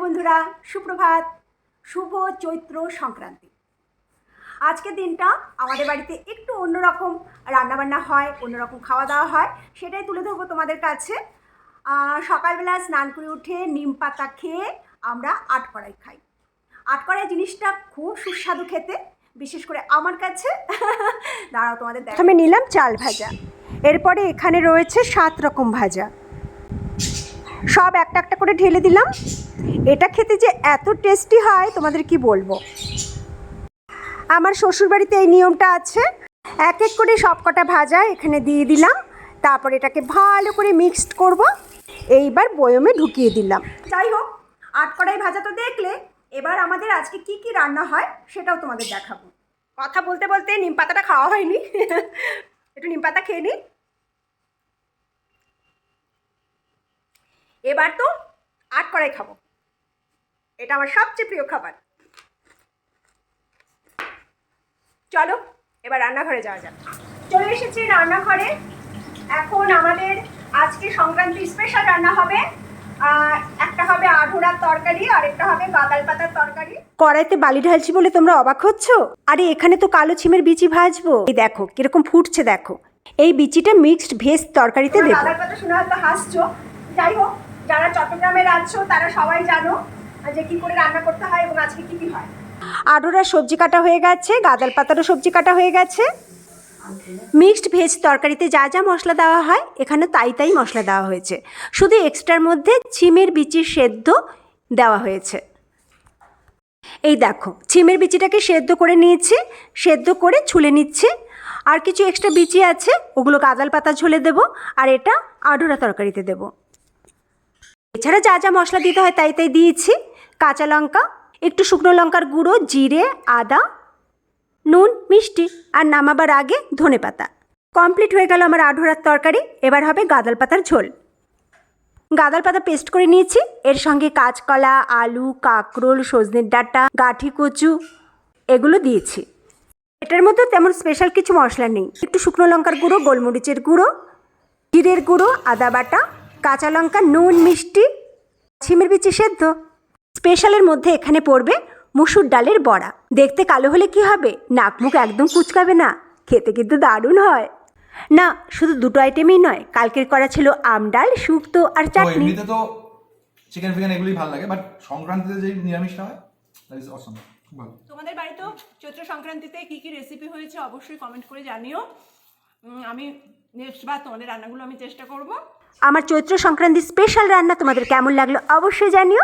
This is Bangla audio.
বন্ধুরা, সুপ্রভাত, শুভ চৈত্র সংক্রান্তি। আজকের দিনটা আমাদের বাড়িতে একটু অন্যরকম রান্নাবান্না হয়, অন্যরকম খাওয়া দাওয়া হয়, সেটাই তুলে ধরবো তোমাদের কাছে। সকালবেলা স্নান করে উঠে নিম পাতা খেয়ে আমরা আটকড়াই খাই। আটকড়াই জিনিসটা খুব সুস্বাদু খেতে, বিশেষ করে আমার কাছে। দাঁড়াও তোমাদের দেখা। আমি নিলাম চাল ভাজা, এরপরে এখানে রয়েছে 7 রকম ভাজা, সব একটা একটা করে ঢেলে দিলাম। এটা খেতে যে এত টেস্টি হয় তোমাদের কি বলবো। আমার শ্বশুরবাড়িতে এই নিয়মটা আছে, এক এক করে সব কটা ভাজা এখানে দিয়ে দিলাম, তারপর এটাকে ভালো করে মিক্সড করব, এইবার বয়মে ঢুকিয়ে দিলাম। যাই হোক, আটকড়াই ভাজা তো দেখলে, এবার আমাদের আজকে কি কি রান্না হয় সেটাও তোমাদের দেখাবো। কথা বলতে বলতে নিম পাতাটা খাওয়া হয়নি, একটু নিম পাতা খেয়ে নিই। এবার তো আটকড়াই খাবো, এটা আমার সবচেয়ে প্রিয় খাবার। চলো এবার রান্নাঘরে যাওয়া যাক। চলে এসেছি রান্নাঘরে। এখন আমাদের আজকে সংক্রান্তি স্পেশাল রান্না হবে। একটা হবে আধুরার তরকারি আর একটা হবে গাঁদাল পাতার তরকারি। কড়াইতে বালি ঢালছি বলে তোমরা অবাক হচ্ছ? আরে এখানে তো কালো ছিমের বিচি ভাজবো। এই দেখো কিরকম ফুটছে, দেখো। এই বিচিটা মিক্সড ভেজ তরকারিতে দেবো। গাঁদাল পাতা শুনে হয়তো হাসছো, যাই হোক, যারা চট্টগ্রামের আছো তারা সবাই জানো যে কি করে রান্না করতে হয় এবং আজকে কি কি হয়। আড়ুরার সবজি কাটা হয়ে গেছে, গাঁদাল পাতারও সবজি কাটা হয়ে গেছে। মিক্সড ভেজ তরকারিতে যা যা মশলা দেওয়া হয় এখানে তাই তাই মশলা দেওয়া হয়েছে, শুধু এক্সট্রার মধ্যে ছিমের বিচির সেদ্ধ দেওয়া হয়েছে। এই দেখো, ছিমের বিচিটাকে সেদ্ধ করে নিয়েছি, সেদ্ধ করে ছুলে নিচ্ছি। আর কিছু এক্সট্রা বিচি আছে, ওগুলো গাঁদাল পাতা ঝোলে দেবো, আর এটা আড়ুরা তরকারিতে দেবো। এছাড়া যা যা মশলা দিতে হয় তাই তাই দিয়েছি। কাঁচা লঙ্কা, একটু শুকনো লঙ্কার গুঁড়ো, জিরে, আদা, নুন, মিষ্টি, আর নামাবার আগে ধনেপাতা। কমপ্লিট হয়ে গেল আমার আড়ুরার তরকারি। এবার হবে গাঁদাল পাতার ঝোল। গাঁদাল পাতা পেস্ট করে নিয়েছি, এর সঙ্গে কাঁচকলা, আলু, কাঁকরোল, সজনের ডাঁটা, গাঁঠি কচু এগুলো দিয়েছি। এটার মধ্যে তেমন স্পেশাল কিছু মশলা নেই, একটু শুকনো লঙ্কার গুঁড়ো, গোলমরিচের গুঁড়ো, জিরের গুঁড়ো, আদা বাটা, কাঁচা লঙ্কা, নুন, মিষ্টি, ছিমের বিচি সেদ্ধ। স্পেশালের মধ্যে এখানে পড়বে মুসুর ডালের বড়া। দেখতে কালো হলে কি হবে, নাক মুখ একদম কুচকাবে না, খেতে কিন্তু দারুণ হয়। না, শুধু দুটো আইটেমই নয়, কালকের করা ছিল আম ডাল, শুক্তো আর চাটনি। এমনিতে তো চিকেন ফিকেন এগুলোই ভালো লাগে, বাট সংক্রান্তিতে যে নিরামিষটা হয় দ্যাট ইজ অসম। ভালো। তোমাদের বাড়িতেও চৈত্র সংক্রান্তিতে কি কি রেসিপি হয়েছে অবশ্যই কমেন্ট করে জানিও। আমি নেক্সট বার তোমাদের রান্নাগুলো আমি চেষ্টা করব। আমার চৈত্র সংক্রান্তি স্পেশাল রান্না তোমাদের কেমন লাগলো অবশ্যই জানিও।